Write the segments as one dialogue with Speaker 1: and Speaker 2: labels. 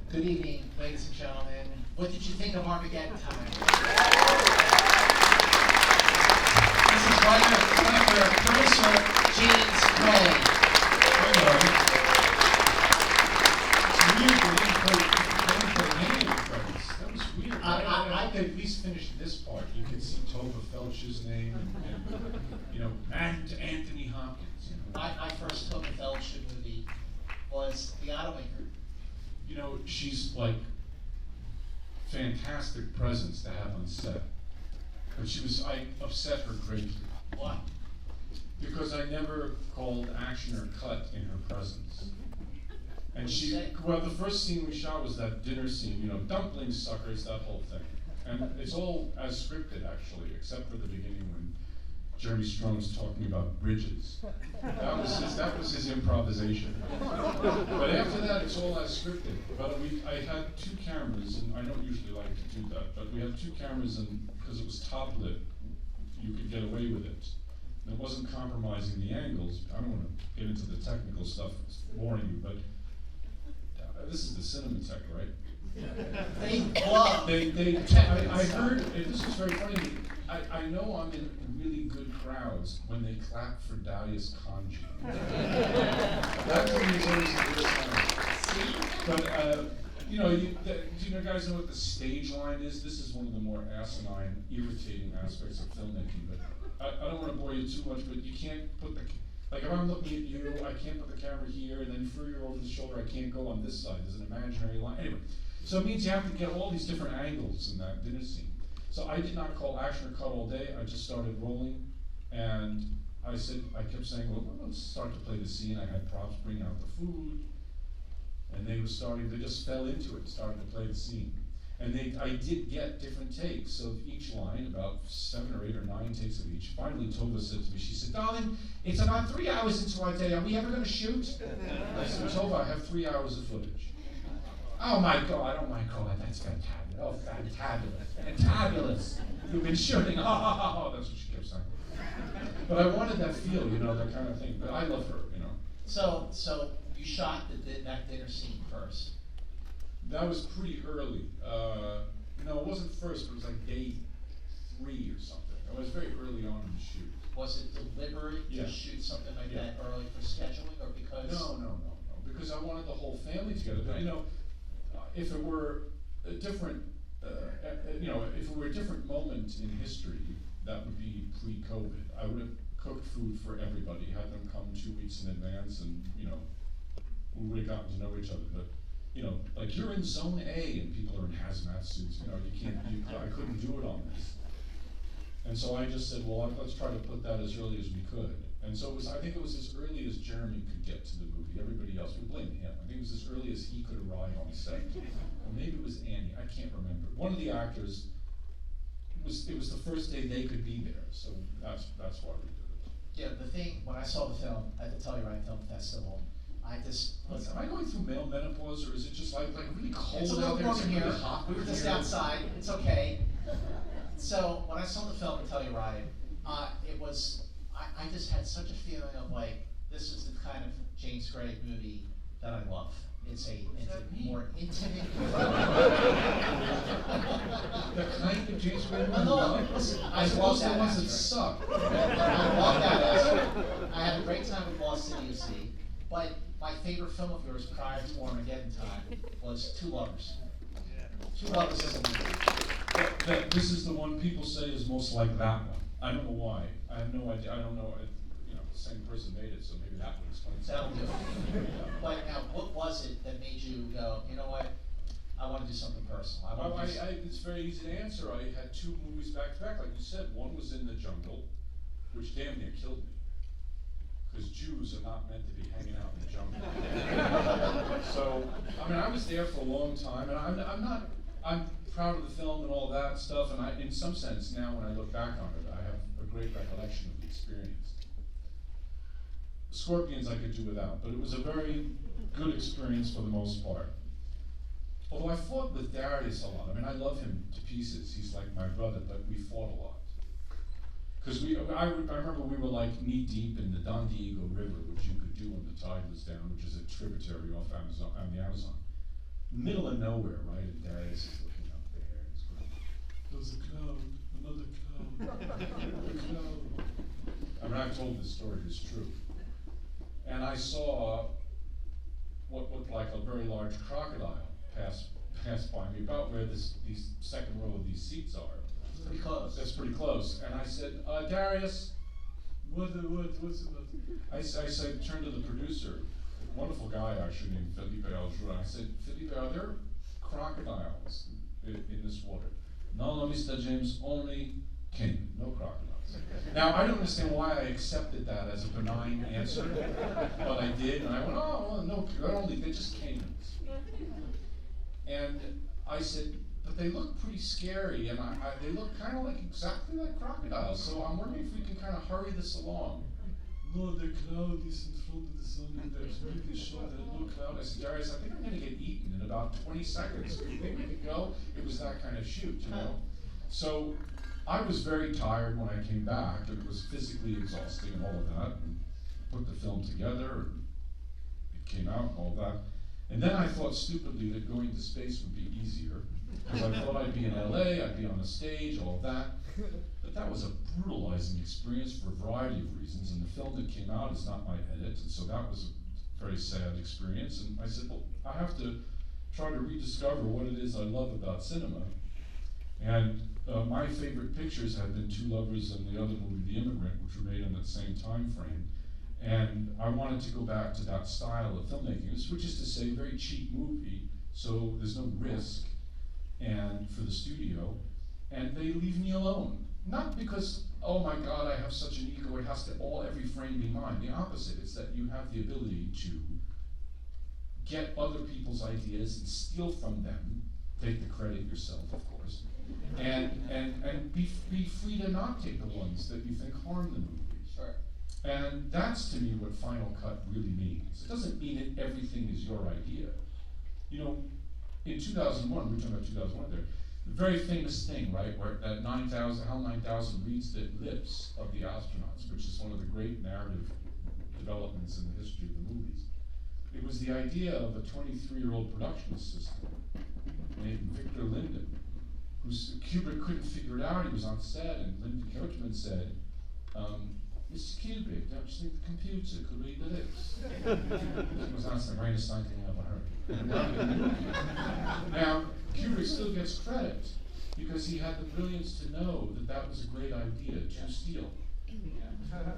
Speaker 1: Good evening, ladies and gentlemen. What did you think of Armageddon Time? This is writer, director, producer, James Gray.
Speaker 2: Hello. It's weird they didn't put any of the credits. That was weird. I could at least finish this part. You could see Tova Felch's name and Anthony Hopkins.
Speaker 1: My first Tova Felch movie was The Automaker.
Speaker 2: She's like fantastic presence to have on set. But I upset her greatly.
Speaker 1: Why?
Speaker 2: Because I never called action or cut in her presence. And the first scene we shot was that dinner scene, dumplings, suckers, that whole thing. And it's all as scripted actually, except for the beginning when Jeremy Strong's talking about bridges. That was his improvisation. But after that, it's all as scripted. But I had two cameras, and I don't usually like to do that, but we had two cameras, and because it was top lit, you could get away with it. And it wasn't compromising the angles. I don't want to get into the technical stuff, it's boring you, but this is the Cinematech, right?
Speaker 1: They love.
Speaker 2: I heard, this was very funny, I know I'm in really good crowds when they clap for Darius Kanji. That to me is always the good sign. But, do you guys know what the stage line is? This is one of the more asinine, irritating aspects of filmmaking, but I don't want to bore you too much, but you can't put like if I'm looking at you, I can't put the camera here, and then further over the shoulder, I can't go on this side. There's an imaginary line. Anyway, so it means you have to get all these different angles in that dinner scene. So I did not call action or cut all day. I just started rolling, and I kept saying, well, let's start to play the scene. I had props bring out the food, and they just fell into it, started to play the scene. And I did get different takes of each line, about 7 or 8 or 9 takes of each. Finally, Tova said to me, she said, darling, it's about 3 hours into our day. Are we ever going to shoot? I said, Tova, I have 3 hours of footage. Oh my God, that's fantabulous. Oh, fantabulous. You've been shooting. Oh, that's what she kept saying. But I wanted that feel, that kind of thing. But I love her,
Speaker 1: So you shot that dinner scene first.
Speaker 2: That was pretty early. No, it wasn't first, but it was like day 3 or something. It was very early on in the shoot.
Speaker 1: Was it deliberate to shoot something like that early for scheduling, or because?
Speaker 2: No. Because I wanted the whole family together. But if it were a different, if it were a different moment in history, that would be pre-COVID. I would have cooked food for everybody, had them come 2 weeks in advance, and we would have gotten to know each other. But like you're in zone A and people are in hazmat suits, I couldn't do it on this. And so I just said, well, let's try to put that as early as we could. And so I think it was as early as Jeremy could get to the movie. Everybody else, we blame him. I think it was as early as he could arrive on set. Or maybe it was Annie, I can't remember. One of the actors, it was the first day they could be there, so that's why we did it.
Speaker 1: Yeah, the thing, when I saw the film at the Telluride Film Festival, am I
Speaker 2: going through male menopause, or is it just like really cold
Speaker 1: it's a little
Speaker 2: out there?
Speaker 1: warm in here.
Speaker 2: Really hot
Speaker 1: We were just
Speaker 2: here?
Speaker 1: outside. It's okay. So when I saw the film at Telluride, it was I just had such a feeling of like this is the kind of James Gray movie that I love. It's a more intimate.
Speaker 2: The kind of James Gray movie.
Speaker 1: No, listen, I love that
Speaker 2: ones that
Speaker 1: aspect.
Speaker 2: suck.
Speaker 1: I love that aspect. I had a great time with Lost City of Sea, but my favorite film of yours prior to Armageddon Time was Two Lovers. Two Lovers is a movie.
Speaker 2: This is the one people say is most like that one. I don't know why. I have no idea. I don't know. The same person made it, so maybe that would explain
Speaker 1: That'll
Speaker 2: something.
Speaker 1: do it. But now, what was it that made you go, you know what? I want to do something personal.
Speaker 2: It's very easy to answer. I had 2 movies back to back, like you said. One was In the Jungle, which damn near killed me. Because Jews are not meant to be hanging out in the jungle. So, I was there for a long time, and I'm proud of the film and all that stuff, and in some sense, now when I look back on it, I have a great recollection of the experience. The Scorpions I could do without, but it was a very good experience for the most part. Although I fought with Darius a lot. I love him to pieces. He's like my brother, but we fought a lot. Because I remember we were like knee deep in the Don Diego River, which you could do when the tide was down, which is a tributary off the Amazon. middle of nowhere, right? And Darius is looking up there, and he's going, there's a cloud, another cloud, another cloud. I mean, I've told this story, it's true. And I saw what looked like a very large crocodile pass by me, about where these second row of these seats are.
Speaker 1: Pretty close.
Speaker 2: That's pretty close. And I said, Darius, what's it about? I said, turned to the producer, wonderful guy actually named Felipe Aljura. I said, Felipe, are there crocodiles in this water? No, Mr. James, only king, no crocodiles. Now, I don't understand why I accepted that as a benign answer, but I did, and I went, oh, well, no, they're just caimans. And I said, but they look pretty scary, and they look kind of like exactly like crocodiles, so I'm wondering if we can kind of hurry this along. No, the cloud is in front of the sun, and there's really short, that little cloud. I said, Darius, I think I'm going to get eaten in about 20 seconds. Do you think we could go? It was that kind of shoot, you know? So I was very tired when I came back. It was physically exhausting and all of that, and put the film together, and it came out and all that. And then I thought stupidly that going to space would be easier, because I thought I'd be in LA, I'd be on a stage, all of that. But that was a brutalizing experience for a variety of reasons, and the film that came out is not my edit, and so that was a very sad experience. And I said, well, I have to try to rediscover what it is I love about cinema. And my favorite pictures have been Two Lovers and the other movie, The Immigrant, which were made in that same time frame. And I wanted to go back to that style of filmmaking, which is to say, very cheap movie, so there's no risk, and for the studio, and they leave me alone. Not because, oh my God, I have such an ego, it has to every frame be mine. The opposite, it's that you have the ability to get other people's ideas and steal from them, take the credit yourself, of course, and be free to not take the ones that you think harm the movie.
Speaker 1: Sure.
Speaker 2: And that's to me what Final Cut really means. It doesn't mean that everything is your idea. You know, in 2001, we were talking about 2001 there, the very famous thing, right, where that 9,000, HAL 9000 reads the lips of the astronauts, which is one of the great narrative developments in the history of the movies. It was the idea of a 23-year-old production assistant named Victor Linden, who Kubrick couldn't figure it out. He was on set, and Linden Coachman said, Mr. Kubrick, don't you think the computer could read the lips? It was honestly the greatest thing I ever heard. Now, Kubrick still gets credit because he had the brilliance to know that that was a great idea to steal.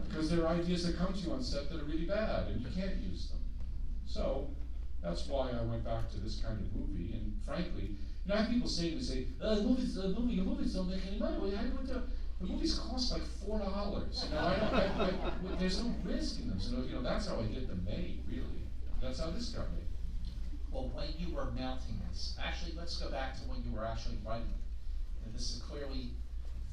Speaker 2: Because there are ideas that come to you on set that are really bad and you can't use them. So that's why I went back to this kind of movie, and frankly, you know, I have people say to me, your movies don't make any money. Well, the movies cost like $4. You know, there's no risk in them. So you know, that's how I get them made, really. That's how this got made.
Speaker 1: Well, when you were mounting this, actually, let's go back to when you were actually writing. And this is clearly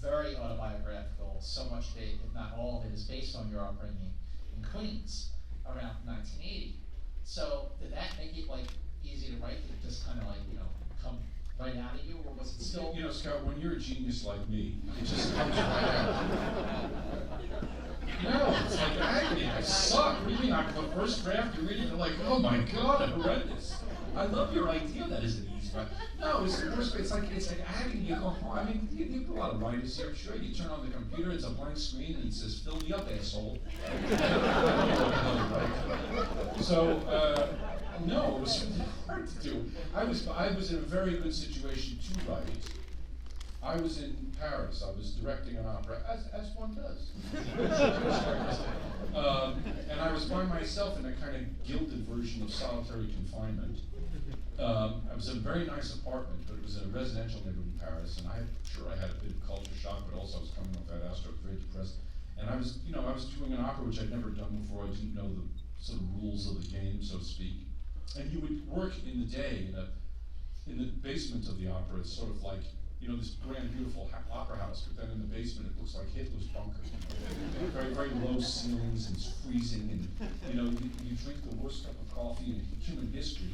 Speaker 1: very autobiographical. So much of it, if not all of it, is based on your upbringing in Queens around 1980. So did that make it like easy to write? Did it just kind of like, you know, come right out of you, or was it still?
Speaker 2: You know, Scott, when you're a genius like me, it just comes right out. No, it's like agony. I suck. Reading on the first draft, you're reading, you're like, oh my God, I'm horrendous. I love your idea. That isn't easy, right? No, it's the first. It's like agony. You go home. I mean, you have a lot of writers here. Sure, you turn on the computer, it's a blank screen, and it says, "Fill me up, asshole." So. No, it was really hard to do. I was in a very good situation to write. I was in Paris. I was directing an opera, as one does. And I was by myself in a kind of gilded version of solitary confinement. I was in a very nice apartment, but it was in a residential neighborhood in Paris, and I had a bit of culture shock, but also I was coming off that astro, I was very depressed. And I was doing an opera which I'd never done before. I didn't know the sort of rules of the game, so to speak. And you would work in the day in the basement of the opera. It's sort of like, you know, this grand, beautiful opera house, but then in the basement it looks like Hitler's bunker. Very, very low ceilings, and it's freezing, and you know, you drink the worst cup of coffee in human history.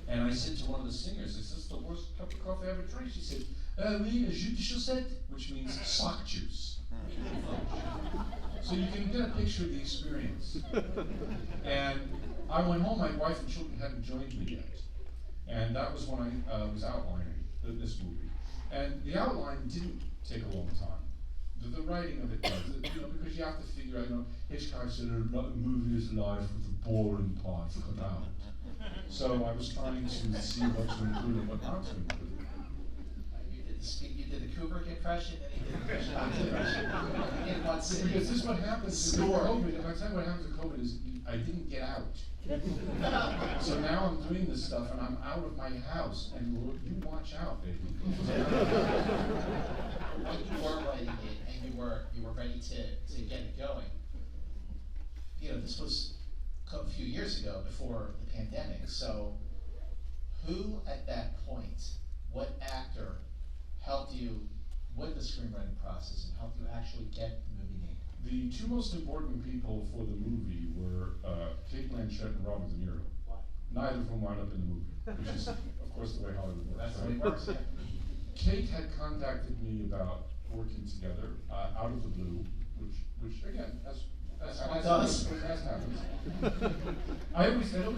Speaker 2: And I said to one of the singers, "Is this the worst cup of coffee I ever drank?" She said, "Oui, jus de chaussette," which means sock juice. So you can get a picture of the experience. And I went home, my wife and children hadn't joined me yet. And that was when I was outlining this movie. And the outline didn't take a long time. The writing of it does, because you have to figure out, Hitchcock said a movie is life with the boring parts cut out. So I was trying to see what to include and what not to include.
Speaker 1: You did the Kubrick impression, and he did the Hitchcock impression in one sitting.
Speaker 2: Because this is what happens with COVID. If I tell you what happens with COVID is I didn't get out. So now I'm doing this stuff and I'm out of my house, and you watch out, baby.
Speaker 1: When you were writing it and you were ready to get it going, this was a few years ago before the pandemic. So who at that point, what actor helped you with the screenwriting process and helped you actually get the movie made?
Speaker 2: The two most important people for the movie were Cate Blanchett and Robert De Niro.
Speaker 1: Why?
Speaker 2: Neither of whom wound up in the movie, which is, of course, the way Hollywood works.
Speaker 1: That's the way it works, yeah.
Speaker 2: Cate had contacted me about working together out of the blue, which again, as happens. It always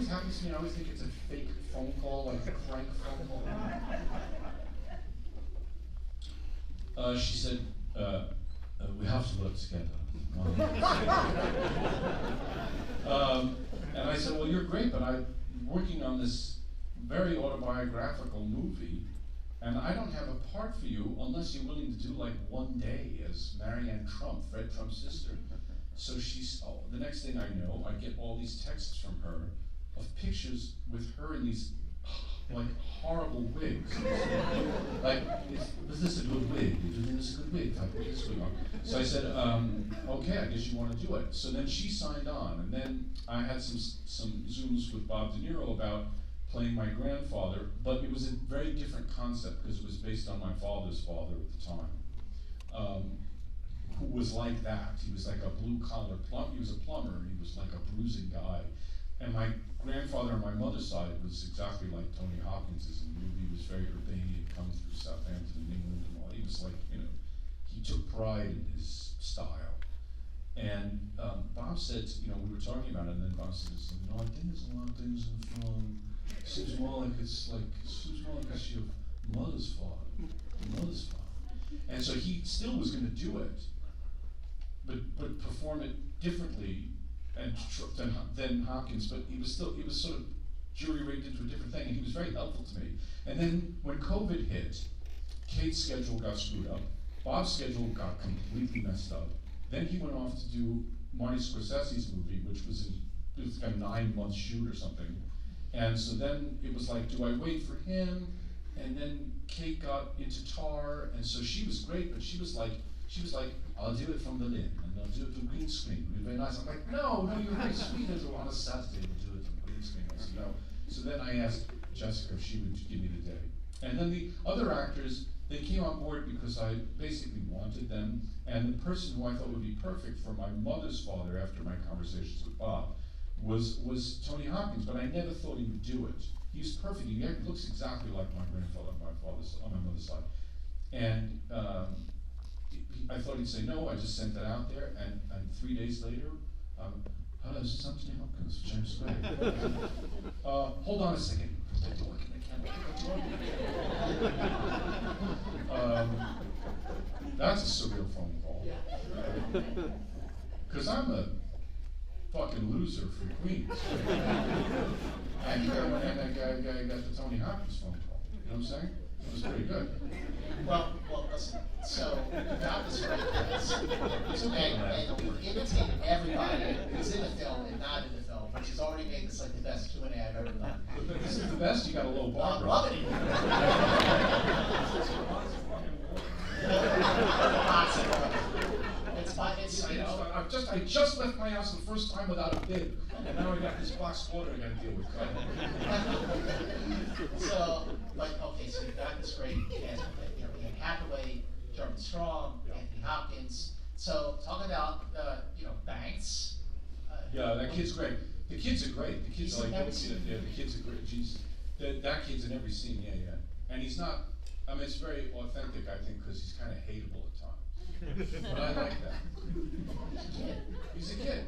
Speaker 2: happens to me. I always think it's a fake phone call, like a prank phone call. She said, we have to work together. And I said, well, you're great, but I'm working on this very autobiographical movie, and I don't have a part for you unless you're willing to do like one day as Marianne Trump, Fred Trump's sister. So the next thing I know, I get all these texts from her of pictures with her in these like horrible wigs. Like, is this a good wig? Do you think this is a good wig? Type of this wig on. So I said, okay, I guess you want to do it. So then she signed on, and then I had some Zooms with Bob De Niro about playing my grandfather, but it was a very different concept because it was based on my father's father at the time, who was like that. He was like a blue-collar plumber. He was a plumber, and he was like a bruising guy. And my grandfather on my mother's side was exactly like Tony Hawkins's in the movie. He was very urbane. He had come through Southampton and England and all. He was like, he took pride in his style. And Bob said, we were talking about it, and then Bob said, I think there's a lot of things in the film. It seems more like it's your mother's father. And so he still was going to do it, but perform it differently than Hopkins, but it was sort of jury-rigged into a different thing, and he was very helpful to me. And then when COVID hit, Kate's schedule got screwed up, Bob's schedule got completely messed up. Then he went off to do Marty Scorsese's movie, which was like a 9-month shoot or something. And so then it was like, do I wait for him? And then Cate got into Tar, and so she was great, but she was like, I'll do it from Berlin, and I'll do it from green screen. It'll be very nice. I'm like, no, you're very sweet. On a Saturday, we'll do it from green screen. I said, no. So then I asked Jessica if she would give me the day. And then the other actors, they came on board because I basically wanted them, and the person who I thought would be perfect for my mother's father after my conversations with Bob was Tony Hopkins, but I never thought he would do it. He was perfect. He looks exactly like my grandfather on my mother's side. And I thought he'd say no. I just sent that out there, and 3 days later, hello, this is Anthony Hopkins, James Gray. Hold on a second. Put that door in the camera. That's a surreal phone call. Because I'm a fucking loser from Queens. And here when that guy got the Tony Hopkins phone call. You know what I'm saying? It was pretty good.
Speaker 1: Well, listen. So you got this great cast, and you imitated everybody who's in the film and not in the film, which has already made this like the best Q&A I've ever done.
Speaker 2: But this is the best. You got a low bar.
Speaker 1: I love it.
Speaker 2: I just left my house the first time without a bib, and now I got this box water I got to deal with.
Speaker 1: So, so you got this great cast. Anne Hathaway, Jeremy Strong, Anthony Hopkins. So talk about Banks.
Speaker 2: Yeah, that kid's great. The kids are great. The kids are like,
Speaker 1: every scene.
Speaker 2: Yeah, the kids are great. That kid's in every scene. Yeah. And he's not I mean, it's very authentic, I think, because he's kind of hateable at times. But I like that. He's a kid.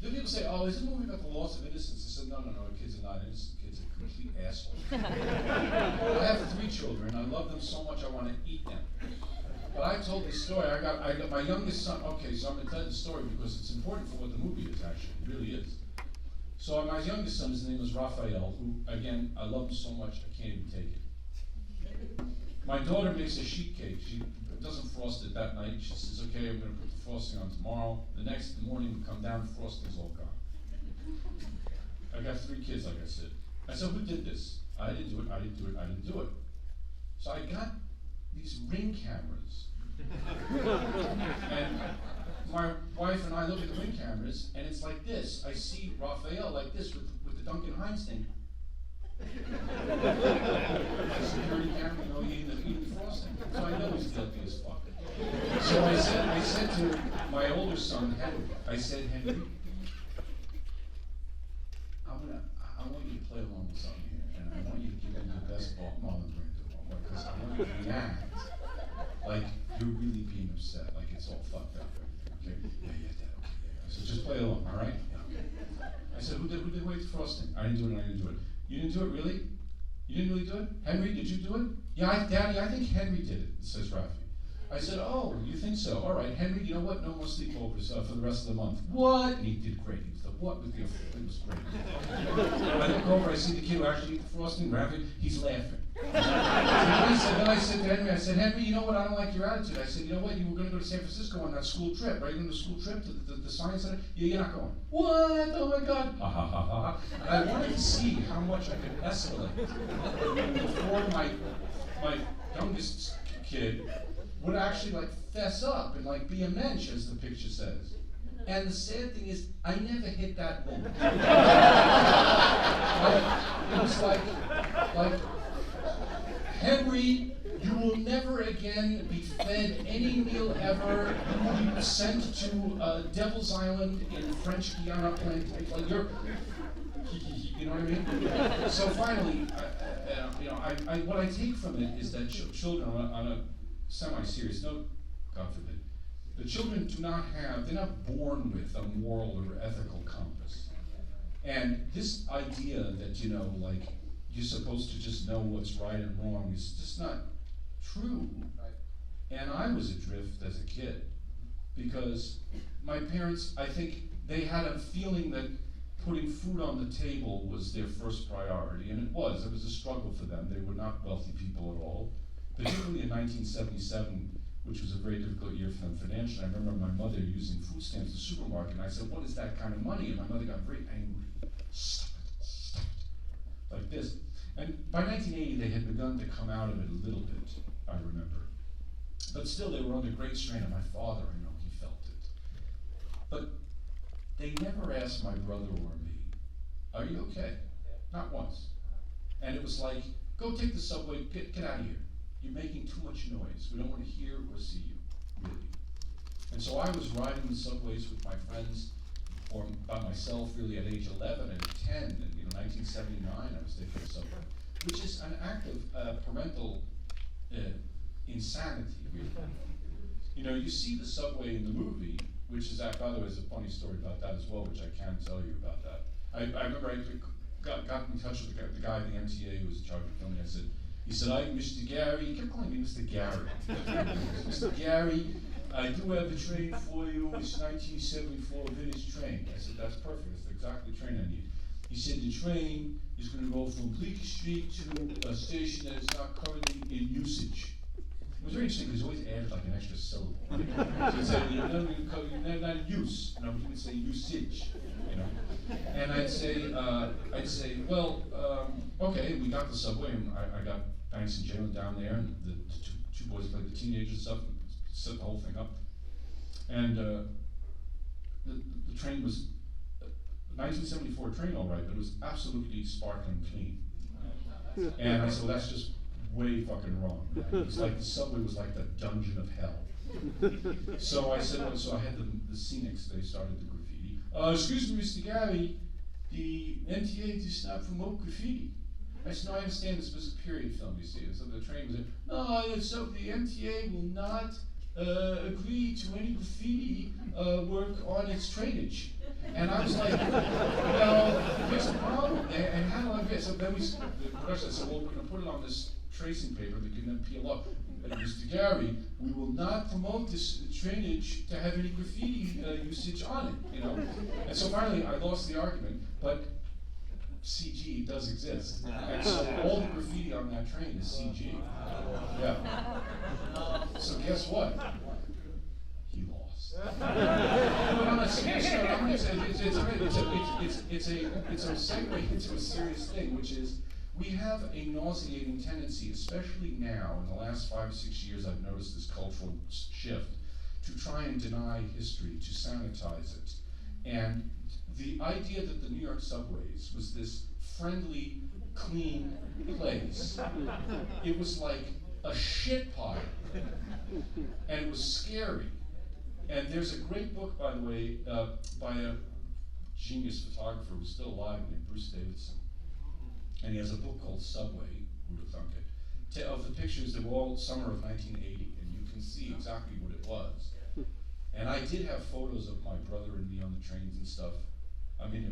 Speaker 2: Then people say, oh, is it a movie about the loss of innocence? I said, no, kids are not innocent. Kids are complete assholes. I have 3 children. I love them so much I want to eat them. But I told this story. I got my youngest son. Okay, so I'm going to tell you the story because it's important for what the movie is, actually. It really is. So my youngest son, his name was Raphael, who, again, I love him so much I can't even take it. My daughter makes a sheet cake. She doesn't frost it that night. She says, okay, I'm going to put the frosting on tomorrow. The next morning we come down, the frosting's all gone. I got 3 kids, like I said. I said, who did this? I didn't do it, I didn't do it, I didn't do it. So I got these Ring cameras. And my wife and I look at the Ring cameras, and it's like this. I see Raphael like this with the Duncan Hines thing. Security camera, eating frosting. So I know he's guilty as fuck. So I said to my older son, Henry, I said, Henry, I want you to play along with something here, and I want you to give him the best Marlon Brando, because I want you to react like you're really being upset, like it's all fucked up. Okay? Yeah, Dad, okay, yeah. So just play along, all right? Yeah. I said, who did wait for frosting? I didn't do it, I didn't do it. You didn't do it, really? You didn't really do it? Henry, did you do it? Yeah, Daddy, I think Henry did it, says Rafi. I said, oh, you think so? All right, Henry, you know what? No more sleepovers for the rest of the month. What? And he did great. He was the what with the it was great. I look over, I see the kid who actually ate the frosting, Rafi, he's laughing. Then I said to Henry, you know what? I don't like your attitude. I said, you know what? You were going to go to San Francisco on that school trip, right? You're going to school trip to the science center? Yeah, you're not going. What? Oh my God. Ha ha ha ha. And I wanted to see how much I could escalate before my youngest kid would actually like fess up and like be a mensch, as the picture says. And the sad thing is, I never hit that limit. It was like, Henry, you will never again be fed any meal ever. You will be sent to Devil's Island in French Guiana plantation. Like you're, you know what I mean? So finally, what I take from it is that children on a semi-serious note, God forbid, the children they're not born with a moral or ethical compass. And this idea that, like, you're supposed to just know what's right and wrong is just not true. And I was adrift as a kid because my parents, I think they had a feeling that putting food on the table was their first priority, and it was a struggle for them. They were not wealthy people at all. Particularly in 1977, which was a very difficult year for them financially. I remember my mother using food stamps at the supermarket, and I said, what is that kind of money? And my mother got very angry. Stop it, like this. And by 1980, they had begun to come out of it a little bit, I remember. But still, they were under great strain, and my father, he felt it. But they never asked my brother or me, are you okay? Not once. And it was like, go take the subway, get out of here. You're making too much noise. We don't want to hear or see you, really. And so I was riding the subways with my friends, or by myself, really, at age 11 and 10, in 1979, I was taking the subway, which is an act of parental insanity, really. You see the subway in the movie, which is, by the way, there's a funny story about that as well, which I can tell you about that. I remember I got in touch with the guy at the MTA who was in charge of filming. He said, I'm Mr. Gary. He kept calling me Mr. Gary. Mr. Gary, I do have a train for you. It's 1974 vintage train. I said, that's perfect. That's exactly the train I need. He said, the train is going to go from Bleecker Street to a station that is not currently in usage. It was very interesting because he always added like an extra syllable. So he said, you're not in use. He would say usage. And I'd say, well, okay, we got the subway, and I got Banks Jaylin down there, and the two boys played the teenagers and stuff, and set the whole thing up. And the train was 1974 train, all right, but it was absolutely sparkling clean. And I said, well, that's just way fucking wrong. It was like the subway was like the dungeon of hell. So I said, so I had the scenics, they started the graffiti. Excuse me, Mr. Gary, the MTA does not promote graffiti. I said, no, I understand this was a period film, you see. So the train was in, no, so the MTA will not agree to any graffiti work on its trainage. And I was like, well, here's the problem, and how do I get? So then the person said, well, we're going to put it on this tracing paper that can then peel off. Mr. Gary, we will not promote this trainage to have any graffiti usage on it, you know. And so finally, I lost the argument, but CG does exist, and so all the graffiti on that train is CG. Yeah. So guess what? He lost. But on a serious note, I'm going to say it's a segue into a serious thing, which is we have a nauseating tendency, especially now in the last 5 or 6 years. I've noticed this cultural shift to try and deny history, to sanitize it, and the idea that the New York subways was this friendly, clean place. It was like a shit pile, and it was scary. And there's a great book, by the way, by a genius photographer who's still alive named Bruce Davidson. And he has a book called Subway, who'd have thunk it, of the pictures that were all summer of 1980, and you can see exactly what it was. And I did have photos of my brother and me on the trains and stuff. I mean,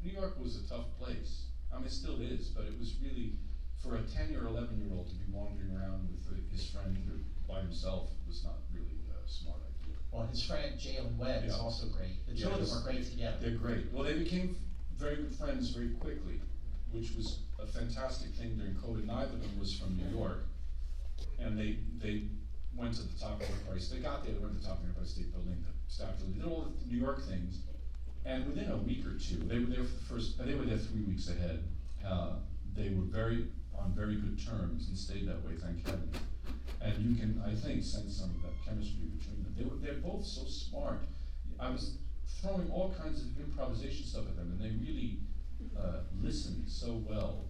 Speaker 2: New York was a tough place. I mean, it still is, but it was really, for a 10 or 11-year-old to be wandering around with his friend or by himself was not really a smart idea.
Speaker 1: Well, his friend Jaylin is also great. The two of them are great together.
Speaker 2: They're great. Well, they became very good friends very quickly, which was a fantastic thing during COVID. Neither of them was from New York, and they went to the top of the Empire State. They got there, they went to the top of the Empire State Building, the Statue, they did all the New York things, and within a week or two, they were there for they were there 3 weeks ahead. They were on very good terms and stayed that way, thank heaven. And you can, I think, sense some of that chemistry between them. They're both so smart. I was throwing all kinds of improvisation stuff at them, and they really listened so well.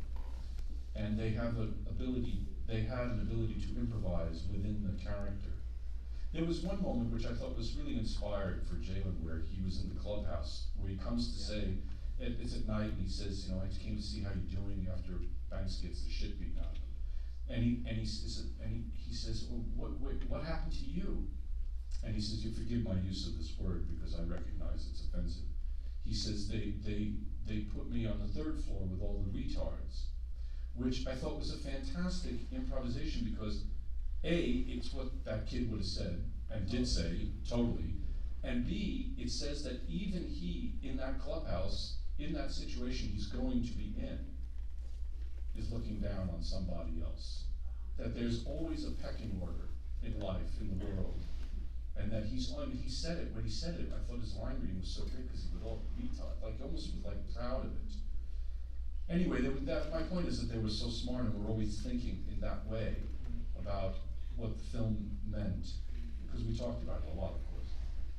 Speaker 2: And they had an ability to improvise within the character. There was one moment which I thought was really inspired for Jaylin, where he was in the clubhouse, where he comes to say, it's at night, and he says, I just came to see how you're doing after Banks gets the shit beaten out of him. And he says, well, what happened to you? And he says, you forgive my use of this word because I recognize it's offensive. He says, they put me on the 3rd floor with all the retards, which I thought was a fantastic improvisation because A, it's what that kid would have said, and did say, totally, and B, it says that even he, in that clubhouse, in that situation he's going to be in, is looking down on somebody else. That there's always a pecking order in life, in the world, and that he said it, when he said it, I thought his line reading was so great because he would all retard, like almost was like proud of it. Anyway, my point is that they were so smart and were always thinking in that way about what the film meant, because we talked about it a lot, of course.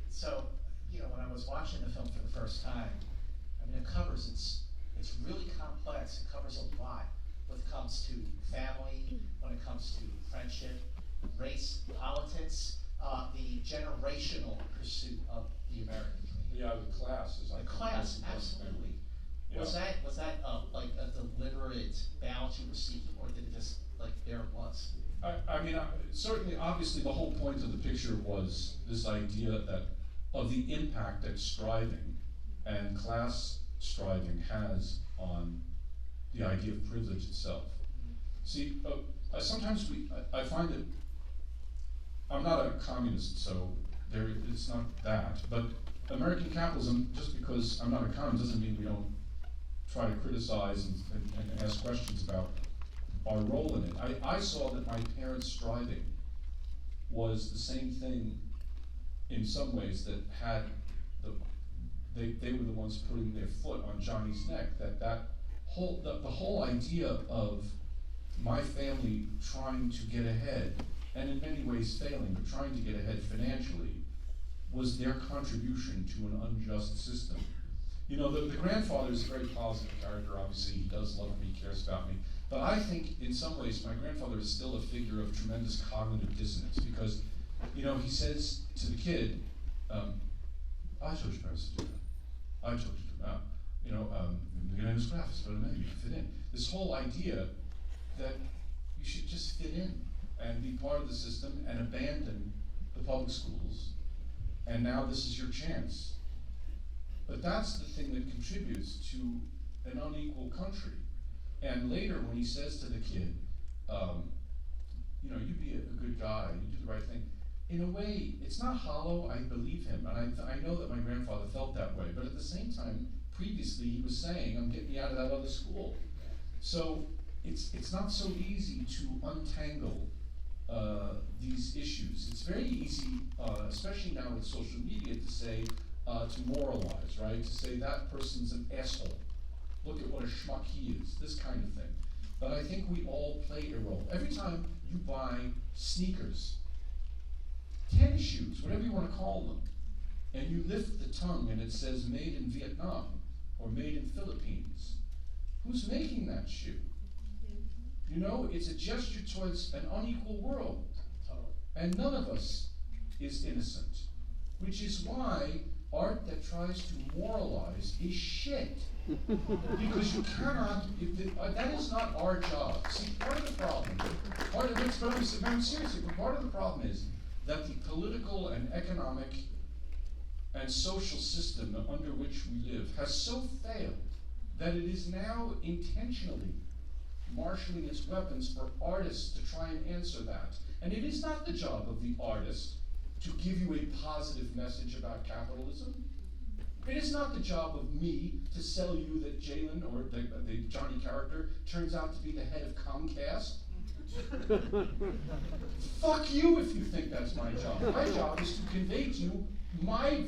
Speaker 1: So, when I was watching the film for the first time, I mean, it's really complex. It covers a lot when it comes to family, when it comes to friendship, race, politics, the generational pursuit of the American dream.
Speaker 2: Yeah, the class is like
Speaker 1: the class, absolutely. Yeah. Was that like a deliberate balance you were seeking, or did it just there it was?
Speaker 2: I mean, certainly, obviously, the whole point of the picture was this idea of the impact that striving and class striving has on the idea of privilege itself. See, sometimes I find that I'm not a communist, so it's not that. But American capitalism, just because I'm not a communist, doesn't mean we don't try to criticize and ask questions about our role in it. I saw that my parents' striving was the same thing in some ways that had they were the ones putting their foot on Johnny's neck. The whole idea of my family trying to get ahead, and in many ways failing, but trying to get ahead financially, was their contribution to an unjust system. The grandfather is a very positive character. Obviously, he does love me, cares about me. But I think, in some ways, my grandfather is still a figure of tremendous cognitive dissonance because, he says to the kid, "I told your parents to do that. I told you to do that." We're gonna use graphics, but maybe you fit in. This whole idea that you should just fit in and be part of the system and abandon the public schools, and now this is your chance. But that's the thing that contributes to an unequal country. And later when he says to the kid, you be a good guy, you do the right thing, in a way, it's not hollow, I believe him, and I know that my grandfather felt that way, but at the same time, previously he was saying, I'm getting you out of that other school. So it's not so easy to untangle these issues. It's very easy, especially now with social media, to say, to moralize, right? To say that person's an asshole. Look at what a schmuck he is, this kind of thing. But I think we all play a role. Every time you buy sneakers, tennis shoes, whatever you want to call them, and you lift the tongue and it says made in Vietnam or made in Philippines, who's making that shoe? It's a gesture towards an unequal world. And none of us is innocent, which is why art that tries to moralize is shit. Because you cannot, that is not our job. See, part of the problem, I'm seriously, but part of the problem is that the political and economic and social system under which we live has so failed that it is now intentionally marshaling its weapons for artists to try and answer that. And it is not the job of the artist to give you a positive message about capitalism. It is not the job of me to sell you that Jaylin, or the Johnny character, turns out to be the head of Comcast. Fuck you if you think that's my job. My job is to convey to you my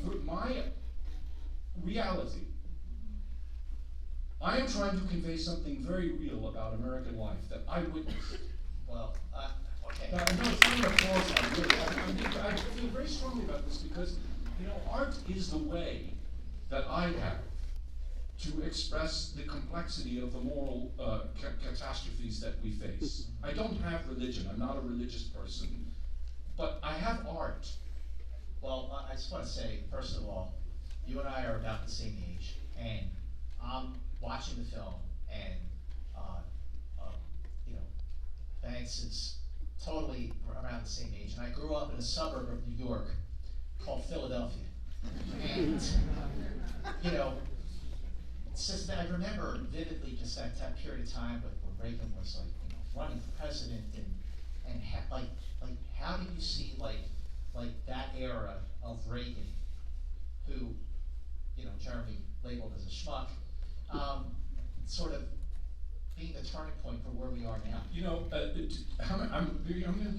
Speaker 2: reality. I am trying to convey something very real about American life that I witnessed.
Speaker 1: Well, okay.
Speaker 2: Now, I'm not trying to applause that, really. I feel very strongly about this because, art is the way that I have to express the complexity of the moral catastrophes that we face. I don't have religion. I'm not a religious person. But I have art.
Speaker 1: Well, I just want to say, first of all, you and I are about the same age, and I'm watching the film, and Banks is totally around the same age, and I grew up in a suburb of New York called Philadelphia, and it's just that I remember vividly just that period of time when Reagan was running for president, and how did you see that era of Reagan, who Jeremy labeled as a schmuck, sort of being the turning point for where we are now.
Speaker 2: I'm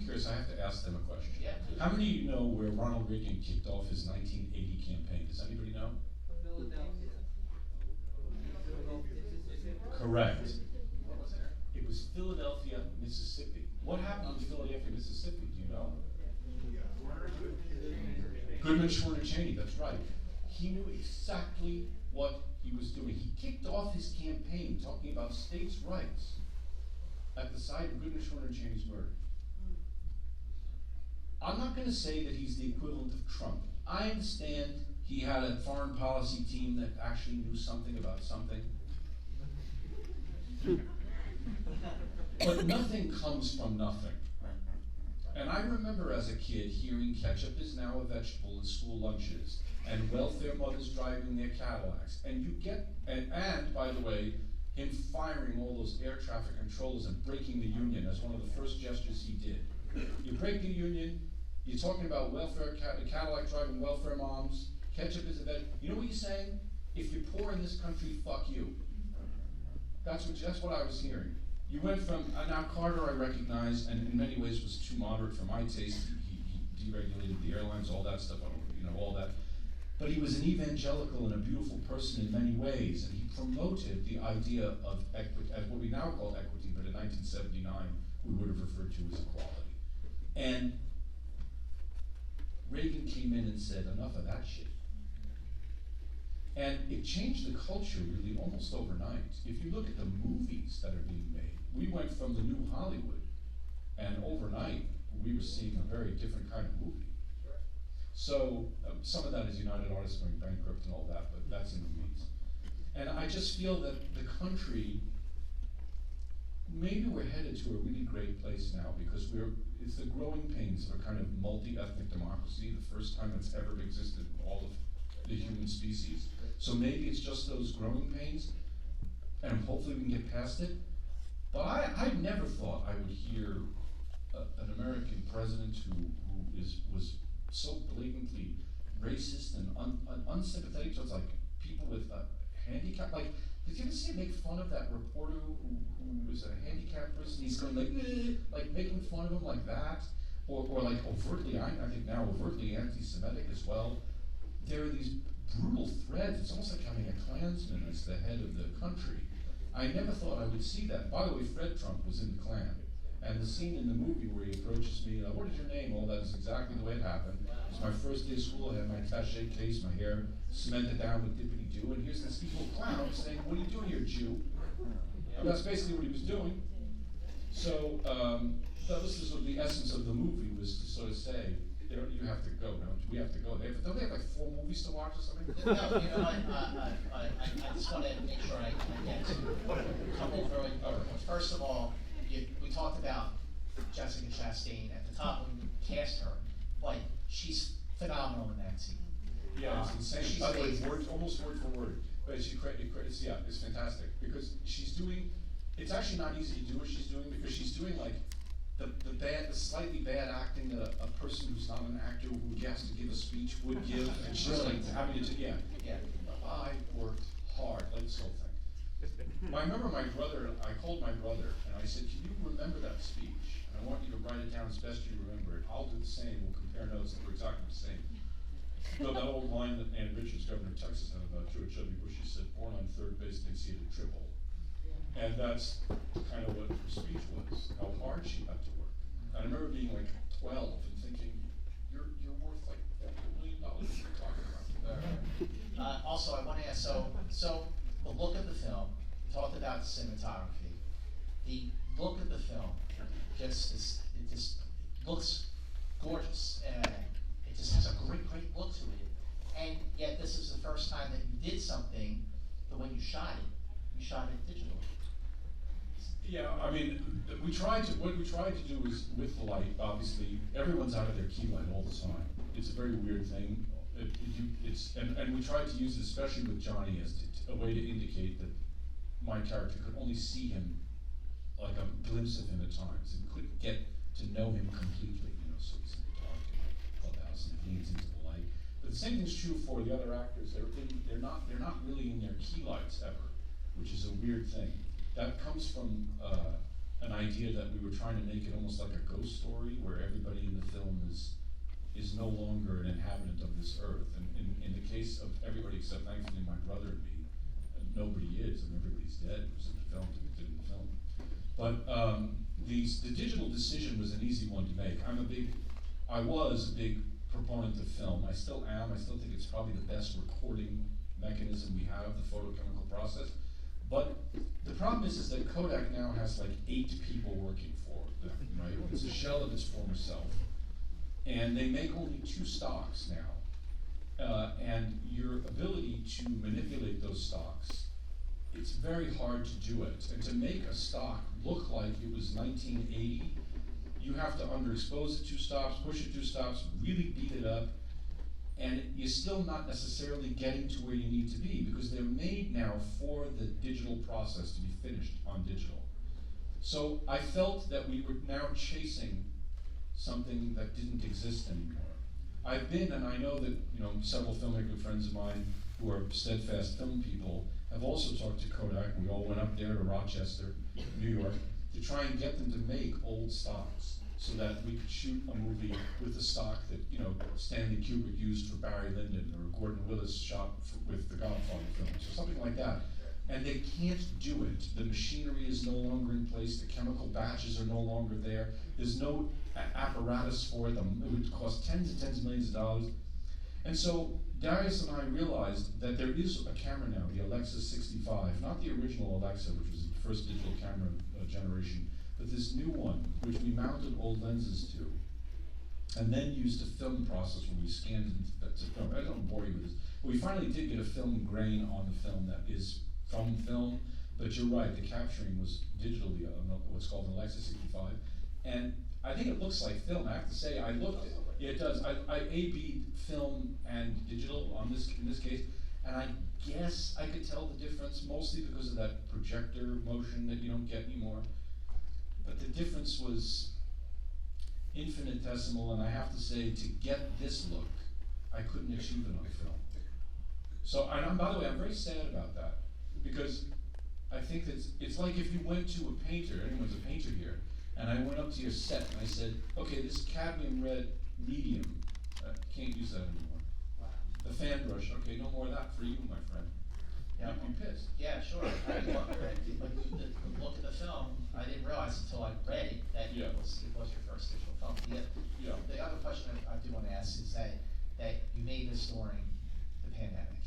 Speaker 2: curious. I have to ask them a question.
Speaker 1: Yeah.
Speaker 2: How many of you know where Ronald Reagan kicked off his 1980 campaign? Does anybody know?
Speaker 3: Philadelphia.
Speaker 2: Correct. What was it? It was Philadelphia, Mississippi. What happened in Philadelphia, Mississippi? Do you know? Goodman, Schwerner, Cheney. That's right. He knew exactly what he was doing. He kicked off his campaign talking about states' rights at the site of Goodman, Schwerner, Cheney's murder. I'm not going to say that he's the equivalent of Trump. I understand he had a foreign policy team that actually knew something about something. But nothing comes from nothing. And I remember as a kid hearing ketchup is now a vegetable in school lunches, and welfare mothers driving their Cadillacs. And and by the way, him firing all those air traffic controllers and breaking the union as one of the first gestures he did. You break the union, you're talking about welfare, Cadillac driving welfare moms, ketchup is a vegetable. You know what he's saying? If you're poor in this country, fuck you. That's what I was hearing. You went from, now Carter I recognize, and in many ways was too moderate for my taste. He deregulated the airlines, all that stuff, all that. But he was an evangelical and a beautiful person in many ways, and he promoted the idea of equity, as what we now call equity, but in 1979 we would have referred to as equality. And Reagan came in and said, enough of that shit. And it changed the culture really almost overnight. If you look at the movies that are being made, we went from the new Hollywood, and overnight we were seeing a very different kind of movie. So some of that is United Artists going bankrupt and all that, but that's in the weeds. And I just feel that the country, maybe we're headed to a really great place now because it's the growing pains of a kind of multi-ethnic democracy, the first time it's ever existed in all of the human species. So maybe it's just those growing pains, and hopefully we can get past it. But I never thought I would hear an American president who was so blatantly racist and unsympathetic towards like people with handicap. Like, did you ever see him make fun of that reporter who was a handicapped person? He's going like making fun of him like that, or like overtly, I think now overtly anti-Semitic as well. There are these brutal threads. It's almost like having a Klansman as the head of the country. I never thought I would see that. By the way, Fred Trump was in the Klan. And the scene in the movie where he approaches me, what is your name? Well, that is exactly the way it happened. It was my first day of school, I had my attaché case, my hair cemented down with dippity-doo, and here's this evil clown saying, what are you doing here, Jew? And that's basically what he was doing. So, this is sort of the essence of the movie, was to sort of say, you have to go, don't you? We have to go. Don't they have like 4 movies to watch or something?
Speaker 1: No, you know what, I just want to make sure I get to a couple of really, first of all, we talked about Jessica Chastain at the top when we cast her. Like, she's phenomenal in that scene.
Speaker 2: Yeah, it's insane.
Speaker 1: She's
Speaker 2: By the way,
Speaker 1: amazing.
Speaker 2: almost word for word. But it's fantastic. Because she's doing, it's actually not easy to do what she's doing, because she's doing like the slightly bad acting that a person who's not an actor who has to give a speech would give. And she's like having to, yeah. I worked hard, like this whole thing. I remember I called my brother, and I said, can you remember that speech? And I want you to write it down as best you remember it. I'll do the same, we'll compare notes, and we're exactly the same. You know that old line that Ann Richards, governor of Texas, had about George W. Bush. She said, born on third base, thinks he hit a triple. And that's kind of what her speech was, how hard she had to work. And I remember being like 12 and thinking, you're worth like $4 million you're talking about.
Speaker 1: Also, I want to ask, so the look of the film, we talked about cinematography. The look of the film it just looks gorgeous. It just has a great look to it. And yet this is the first time that you did something, but when you shot it digitally.
Speaker 2: Yeah, I mean, what we tried to do is, with the light, obviously, everyone's out of their key light all the time. It's a very weird thing. And we tried to use it, especially with Johnny, as a way to indicate that my character could only see him, like a glimpse of him at times, and couldn't get to know him completely, so he's in the dark in the clubhouse and he leans into the light. But the same thing's true for the other actors. They're not really in their key lights ever, which is a weird thing. That comes from an idea that we were trying to make it almost like a ghost story, where everybody in the film is no longer an inhabitant of this earth. And in the case of everybody except, thankfully, my brother and me, nobody is, and everybody's dead. It was in the film, it didn't film. But the digital decision was an easy one to make. I was a big proponent of film. I still am. I still think it's probably the best recording mechanism we have, the photochemical process. But the problem is that Kodak now has like 8 people working for them, right? It's a shell of its former self. And they make only 2 stocks now. And your ability to manipulate those stocks, it's very hard to do it. And to make a stock look like it was 1980, you have to underexpose it 2 stops, push it 2 stops, really beat it up, and you're still not necessarily getting to where you need to be, because they're made now for the digital process to be finished on digital. So I felt that we were now chasing something that didn't exist anymore. I've been, and I know that several filmmaker friends of mine who are steadfast film people have also talked to Kodak. We all went up there to Rochester, New York, to try and get them to make old stocks so that we could shoot a movie with the stock that Stanley Kubrick used for Barry Lyndon, or Gordon Willis shot with the Godfather films, or something like that. And they can't do it. The machinery is no longer in place. The chemical batches are no longer there. There's no apparatus for it. It would cost tens and tens of millions of dollars. And so Darius and I realized that there is a camera now, the Alexa 65, not the original Alexa, which was the first digital camera generation, but this new one, which we mounted old lenses to, and then used a film process where we scanned it to film. I don't bore you with this, but we finally did get a film grain on the film that is from film, but you're right, the capturing was digitally on what's called an Alexa 65, and I think it looks like film. I have to say, I looked, it does. I A/B'd film and digital on this in this case, and I guess I could tell the difference, mostly because of that projector motion that you don't get anymore. But the difference was infinitesimal, and I have to say, to get this look, I couldn't achieve it on film. So, and by the way, I'm very sad about that, because I think that it's like if you went to a painter, anyone's a painter here, and I went up to your set and I said, okay, this cadmium red medium, can't use that anymore.
Speaker 1: Wow.
Speaker 2: The fan brush, okay, no more of that for you, my friend.
Speaker 1: Yeah.
Speaker 2: You'd be pissed.
Speaker 1: Yeah, sure. I mean, but the look of the film, I didn't realize until I read it that
Speaker 2: Yeah.
Speaker 1: it was your first digital film.
Speaker 2: Yeah.
Speaker 1: The other question I do want to ask is that you made this during the pandemic,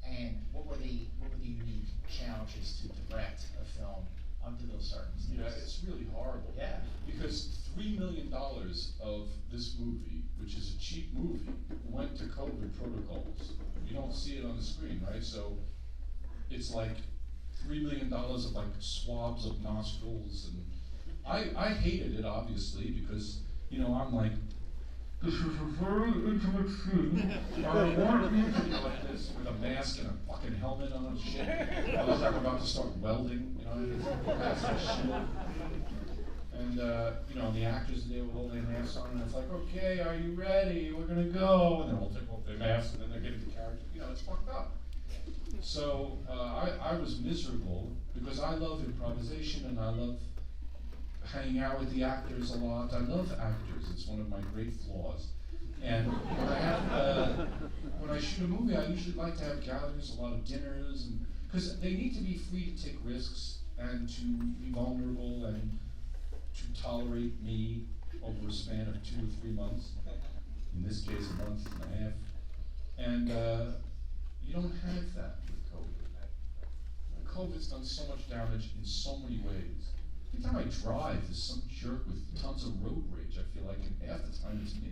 Speaker 1: and what were the unique challenges to direct a film under those circumstances?
Speaker 2: Yeah, it's really horrible.
Speaker 1: Yeah.
Speaker 2: Because $3 million of this movie, which is a cheap movie, went to COVID protocols. You don't see it on the screen, right? So it's like $3 million of like swabs of nostrils, and I hated it obviously because, you know, I'm like, this is a very intimate scene. I want you to be like this with a mask and a fucking helmet on and shit. I was like about to start welding, you know, that's that shit. And you know, the actors there with all their masks on, and it's like, okay, are you ready? We're gonna go, and they're all take off their masks, and then they're getting the character. You know, it's fucked up. So I was miserable because I love improvisation and I love hanging out with the actors a lot. I love actors. It's one of my great flaws. And when I shoot a movie, I usually like to have gatherings, a lot of dinners, and because they need to be free to take risks and to be vulnerable and to tolerate me over a span of 2 or 3 months. In this case, a month and a half. And you don't have that with COVID. COVID's done so much damage in so many ways. Every time I drive, there's some jerk with tons of road rage. I feel like, and half the time it's me.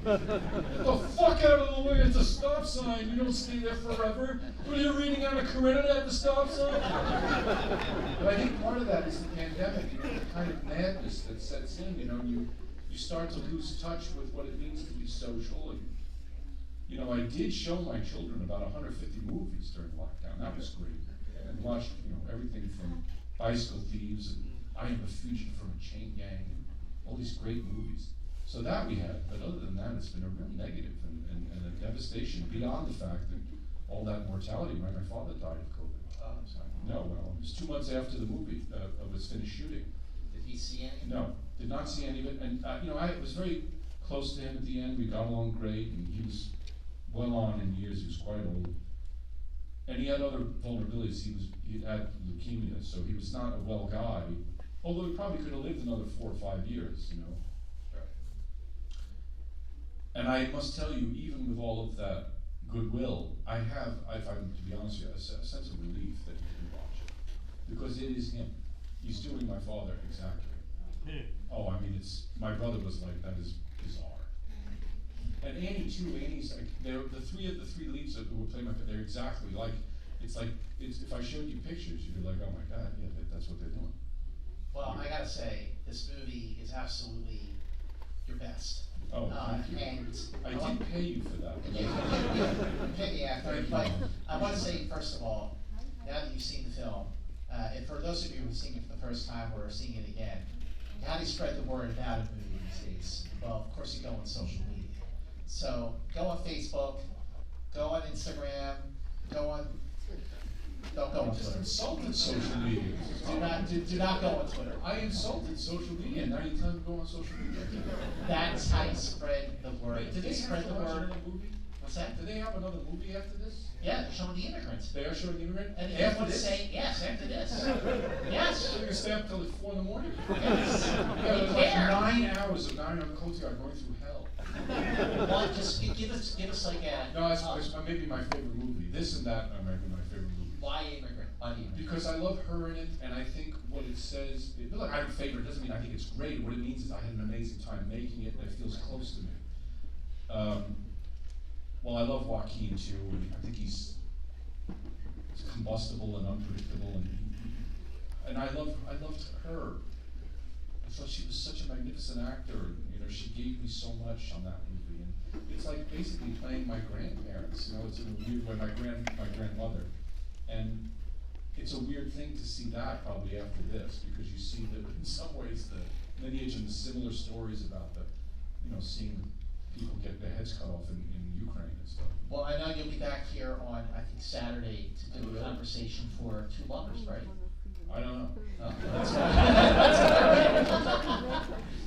Speaker 2: Get the fuck out of the way, it's a stop sign. You don't stay there forever. What are you reading out of Karenina at the stop sign? But I think part of that is the pandemic, you know, the kind of madness that sets in. You know, you start to lose touch with what it means to be social. And, you know, I did show my children about 150 movies during lockdown. That was great. And watched, you know, everything from Bicycle Thieves and I Am a Fugitive from a Chain Gang, and all these great movies. So that we had, but other than that, it's been a real negative and a devastation beyond the fact that all that mortality. Right, my father died of COVID.
Speaker 1: I'm sorry.
Speaker 2: No, well, it was 2 months after the movie was finished shooting.
Speaker 1: Did he see any?
Speaker 2: No, did not see any of it. And you know, I was very close to him at the end. We got along great, and he was well on in years. He was quite old, and he had other vulnerabilities. He had leukemia, so he was not a well guy. Although he probably could have lived another 4 or 5 years, you know. And I must tell you, even with all of that goodwill, I have, if I'm to be honest with you, a sense of relief that he didn't watch it. Because it is him. He's doing my father, exactly. Oh, I mean, my brother was like, that is bizarre. And Annie too, Annie's like, the three leads that were playing my father, they're exactly like, it's like, if I showed you pictures, you'd be like, oh my God, yeah, that's what they're doing.
Speaker 1: Well, I gotta say, this movie is absolutely your best.
Speaker 2: Oh, thank you.
Speaker 1: And
Speaker 2: I did pay you for that.
Speaker 1: You pay me after,
Speaker 2: Thank you.
Speaker 1: but I want to say, first of all, now that you've seen the film, and for those of you who've seen it for the first time or are seeing it again, how do you spread the word about a movie these days? Well, of course you go on social media. So go on Facebook, go on Instagram, don't go on
Speaker 2: I just
Speaker 1: Twitter.
Speaker 2: insulted social media.
Speaker 1: Do not go on Twitter.
Speaker 2: I insulted social media, now you tell me to go on social media.
Speaker 1: That's how you spread the word.
Speaker 2: Wait, did they
Speaker 1: spread
Speaker 2: have to
Speaker 1: the
Speaker 2: watch
Speaker 1: word?
Speaker 2: another movie?
Speaker 1: What's that?
Speaker 2: Do they have another movie after this?
Speaker 1: Yeah, they're showing The Immigrant.
Speaker 2: They are showing Immigrant?
Speaker 1: And if
Speaker 2: After
Speaker 1: you
Speaker 2: this?
Speaker 1: say yes, after this. Yes.
Speaker 2: So you're gonna stay up till like 4 in the morning?
Speaker 1: Yes.
Speaker 2: Yeah,
Speaker 1: Be
Speaker 2: like
Speaker 1: fair.
Speaker 2: 9 hours of 9 on the coast guard going through hell.
Speaker 1: Well, just give us like a.
Speaker 2: No, it's maybe my favorite movie. This and that are maybe my favorite movies.
Speaker 1: Why Immigrant? Why the Immigrant?
Speaker 2: Because I love her in it, and I think what it says, look, I have a favorite, doesn't mean I think it's great. What it means is I had an amazing time making it, and it feels close to me. Well, I love Joaquin too, and I think he's combustible and unpredictable, and I loved her. I thought she was such a magnificent actor. You know, she gave me so much on that movie, and it's like basically playing my grandparents. You know, it's in a weird way, my grandmother, and it's a weird thing to see that probably after this, because you see that in some ways the lineage and the similar stories about the, you know, seeing people get their heads cut off in Ukraine and stuff.
Speaker 1: Well, I know you'll be back here on, I think, Saturday to do a conversation for Two Lovers, right?
Speaker 2: I don't know.
Speaker 1: Oh, that's right.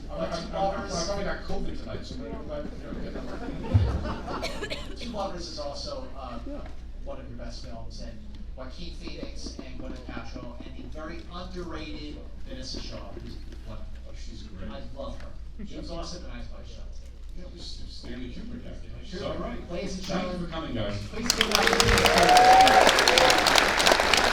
Speaker 1: All right, Two
Speaker 2: I
Speaker 1: Lovers.
Speaker 2: probably got COVID tonight, so maybe
Speaker 1: Two Lovers is also one of your best films, and Joaquin Phoenix and Gwyneth Paltrow, and the very underrated Vanessa Shaw, who's wonderful.
Speaker 2: Oh, she's great.
Speaker 1: I love her. She was also in Eyes Wide Shut.
Speaker 2: Yeah, it was Stanley Kubrick acting.
Speaker 1: Sure.
Speaker 2: All right.
Speaker 1: Ladies and
Speaker 2: Thank you
Speaker 1: gentlemen,
Speaker 2: for coming, guys.
Speaker 1: please give it up.